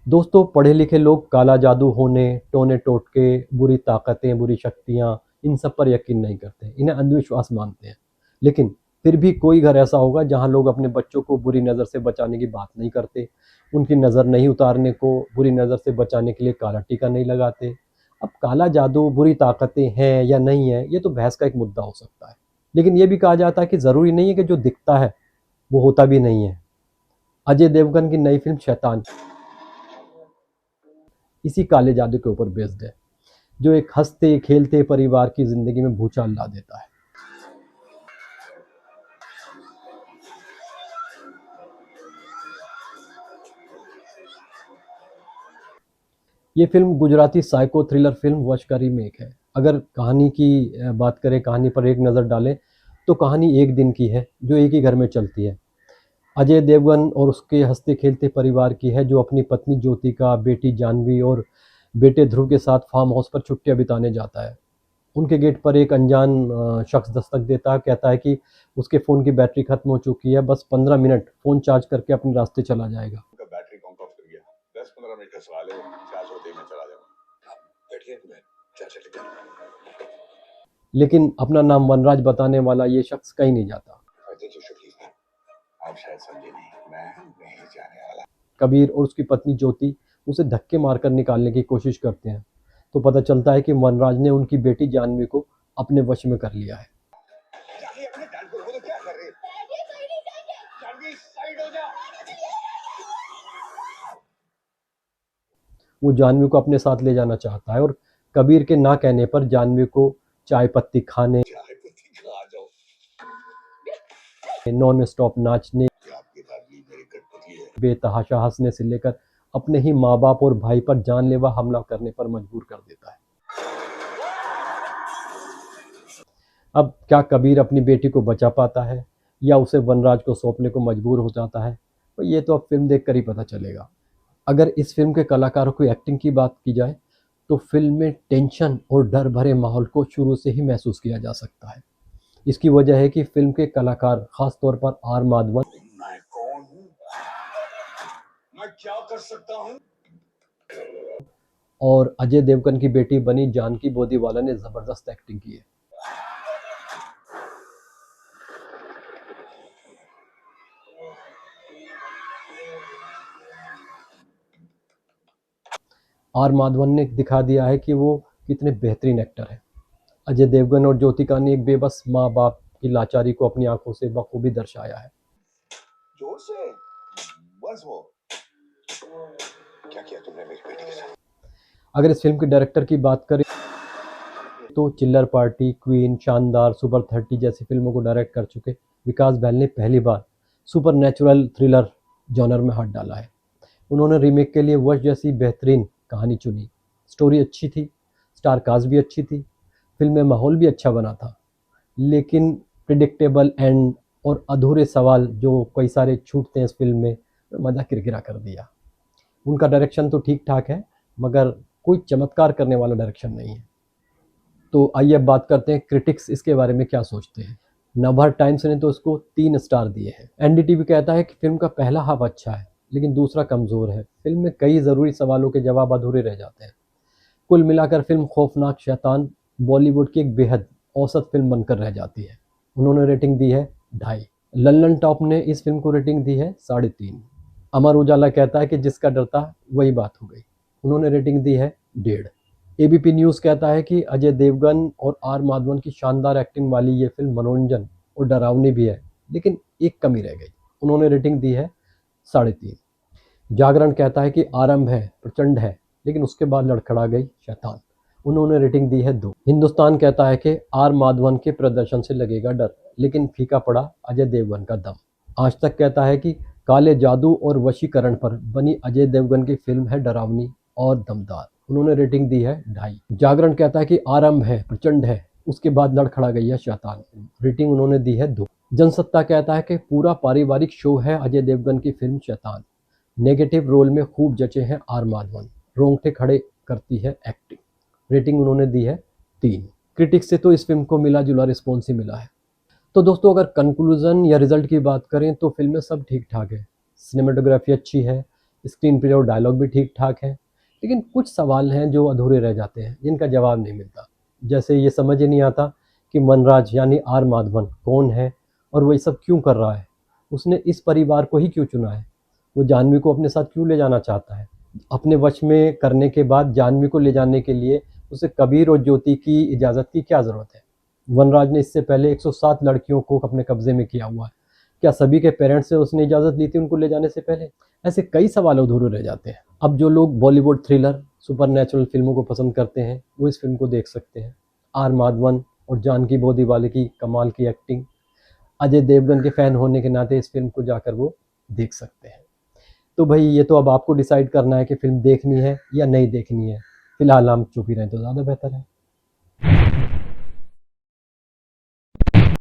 दोस्तों, पढ़े लिखे लोग काला जादू होने, टोने टोटके, बुरी ताकतें, बुरी शक्तियाँ, इन सब पर यकीन नहीं करते। इन्हें अंधविश्वास मानते हैं। लेकिन फिर भी कोई घर ऐसा होगा जहाँ लोग अपने बच्चों को बुरी नज़र से बचाने की बात नहीं करते, उनकी नज़र नहीं उतारने को, बुरी नज़र से बचाने के लिए काला टीका नहीं लगाते। अब काला जादू, बुरी ताकतें हैं या नहीं है, ये तो बहस का एक मुद्दा हो सकता है। लेकिन ये भी कहा जाता है कि ज़रूरी नहीं है कि जो दिखता है, वो होता भी नहीं है। अजय देवगन की नई फ़िल्म शैतान इसी काले जादू के ऊपर बेस्ड है, जो एक हँसते-खेलते परिवार की ज़िंदगी में भूचाल ला देता है। ये film Gujarati psycho thriller film वश का रीमेक है। अगर कहानी की बात करें, कहानी पर एक नज़र डालें, तो कहानी एक दिन की है, जो एक ही घर में चलती है। अजय देवगन और उसके हँसते-खेलते परिवार की है, जो अपनी पत्नी ज्योतिका, बेटी जाह्नवी और बेटे ध्रुव के साथ फार्म हाउस पर छुट्टियाँ बिताने जाता है। उनके गेट पर एक अनजान शख्स दस्तक देता है, कहता है कि उसके फ़ोन की बैटरी खत्म हो चुकी है, बस 15 मिनट फ़ोन चार्ज करके अपने रास्ते चला जाएगा। उनका बैटरी पंप ऑफ कर गया। 10-15 मिनट का सवाल है, वो चार्ज होते ही मैं चला जाऊंगा। आप बैठिए, मैं चार्जर लेकर आता हूं। लेकिन अपना नाम वनराज बताने वाला ये शख्स कहीं नहीं जाता। I think you should leave now. आप शायद समझे नहीं, मैं नहीं जाने वाला। कबीर और उसकी पत्नी ज्योति उसे धक्के मारकर निकालने की कोशिश करते हैं, तो पता चलता है कि वनराज ने उनकी बेटी जाह्नवी को अपने वश में कर लिया है। जाके अपने डैड को बोलो, क्या कर रहे हैं? जाह्नवी, साइड हो जा। वो जाह्नवी को अपने साथ ले जाना चाहता है और कबीर के ना कहने पर जाह्नवी को चाय पत्ती खाने, चाय पत्ती खा जाओ। नॉन स्टॉप नाचने, आपकी फैमिली मेरी कठपुतली है। बेतहाशा हंसने से लेकर अपने ही माँ बाप और भाई पर जानलेवा हमला करने पर मजबूर कर देता है। अब क्या कबीर अपनी बेटी को बचा पाता है या उसे वनराज को सौंपने को मजबूर हो जाता है, तो ये तो अब फिल्म देखकर ही पता चलेगा। अगर इस फिल्म के कलाकारों की एक्टिंग की बात की जाए, तो फिल्म में टेंशन और डर भरे माहौल को शुरू से ही महसूस किया जा सकता है। इसकी वजह है कि फिल्म के कलाकार, खास तौर पर आर माधवन मैं कौन हूँ? मैं क्या कर सकता हूँ? और अजय देवगन की बेटी बनी जानकी बोदीवाला ने ज़बरदस्त एक्टिंग की है। आर माधवन ने दिखा दिया है कि वो कितने बेहतरीन एक्टर हैं। अजय देवगन और ज्योतिका ने एक बेबस माँ बाप की लाचारी को अपनी आंखों से बखूबी दर्शाया है। जोर से, बस वो। क्या किया तुमने मेरी बेटी के साथ? अगर इस फिल्म के डायरेक्टर की बात करें, तो चिल्लर पार्टी, क्वीन, शानदार, सुपर 30 जैसी फिल्मों को डायरेक्ट कर चुके विकास बैल ने पहली बार सुपर नेचुरल थ्रिलर जॉनर में हाथ डाला है। उन्होंने रीमेक के लिए वश जैसी बेहतरीन कहानी चुनी। स्टोरी अच्छी थी, स्टार कास्ट भी अच्छी थी, फिल्म में माहौल भी अच्छा बना था। लेकिन प्रिडिक्टेबल एंड और अधूरे सवाल जो कई सारे छूटते हैं इस फिल्म में, मज़ा किरकिरा कर दिया। उनका डायरेक्शन तो ठीक ठाक है, मगर कोई चमत्कार करने वाला डायरेक्शन नहीं है। तो आइए अब बात करते हैं क्रिटिक्स इसके बारे में क्या सोचते हैं। नवभारत टाइम्स ने तो इसको 3 स्टार दिए हैं। एनडीटीवी कहता है कि फिल्म का पहला हाफ अच्छा है, लेकिन दूसरा कमज़ोर है। फिल्म में कई ज़रूरी सवालों के जवाब अधूरे रह जाते हैं। कुल मिलाकर फिल्म खौफनाक शैतान बॉलीवुड की एक बेहद औसत फिल्म बनकर रह जाती है। उन्होंने रेटिंग दी है 2.5। लल्लन टॉप ने इस फिल्म को रेटिंग दी है 3.5। अमर उजाला कहता है कि जिसका डर था वही बात हो गई। उन्होंने रेटिंग दी है 1.5। एबीपी न्यूज़ कहता है कि अजय देवगन और आर माधवन की शानदार एक्टिंग वाली ये फिल्म मनोरंजन और डरावनी भी है, लेकिन एक कमी रह गई। उन्होंने रेटिंग दी है 3.5। जागरण कहता है कि आरंभ है, प्रचंड है, लेकिन उसके बाद लड़खड़ा गई शैतान। उन्होंने रेटिंग दी है 2। हिंदुस्तान कहता है कि आर माधवन के प्रदर्शन से लगेगा डर, लेकिन फीका पड़ा अजय देवगन का दम। आज तक कहता है कि काले जादू और वशीकरण पर बनी अजय देवगन की फिल्म है डरावनी और दमदार। उन्होंने रेटिंग दी है 2.5। जागरण कहता है कि आरंभ है, प्रचंड है, उसके बाद लड़खड़ा गई है शैतान। रेटिंग उन्होंने दी है 2। जनसत्ता कहता है कि पूरा पारिवारिक शो है अजय देवगन की फिल्म शैतान। नेगेटिव रोल में खूब जचे हैं आर माधवन, रोंगटे खड़े करती है एक्टिंग। रेटिंग उन्होंने दी है 3। क्रिटिक्स से तो इस फिल्म को मिला जुला रिस्पॉन्स ही मिला है। तो दोस्तों, अगर कंक्लूजन या रिजल्ट की बात करें, तो फिल्म में सब ठीक ठाक है। सिनेमाटोग्राफी अच्छी है, स्क्रीन प्ले और डायलॉग भी ठीक ठाक है, लेकिन कुछ सवाल हैं जो अधूरे रह जाते हैं, जिनका जवाब नहीं मिलता। जैसे ये समझ ही नहीं आता कि मनराज यानी आर माधवन कौन है और वो ये सब क्यों कर रहा है। उसने इस परिवार को ही क्यों चुना है, वो जानवी को अपने साथ क्यों ले जाना चाहता है। अपने वश में करने के बाद जानवी को ले जाने के लिए उसे कबीर और ज्योति की इजाज़त की क्या ज़रूरत है। वनराज ने इससे पहले 107 लड़कियों को अपने कब्जे में किया हुआ है। क्या सभी के पेरेंट्स से उसने इजाज़त ली थी उनको ले जाने से पहले? ऐसे कई सवाल अधूरे रह जाते हैं। अब जो लोग बॉलीवुड थ्रिलर सुपरनैचुरल फिल्मों को पसंद करते हैं वो इस फिल्म को देख सकते हैं। आर माधवन और जानकी बोदीवाले की कमाल की एक्टिंग, अजय देवगन के फ़ैन होने के नाते इस फिल्म को जाकर वो देख सकते हैं। तो भाई ये तो अब आपको डिसाइड करना है कि फ़िल्म देखनी है या नहीं देखनी है। फ़िलहाल हम चुप ही रहें तो ज़्यादा बेहतर है।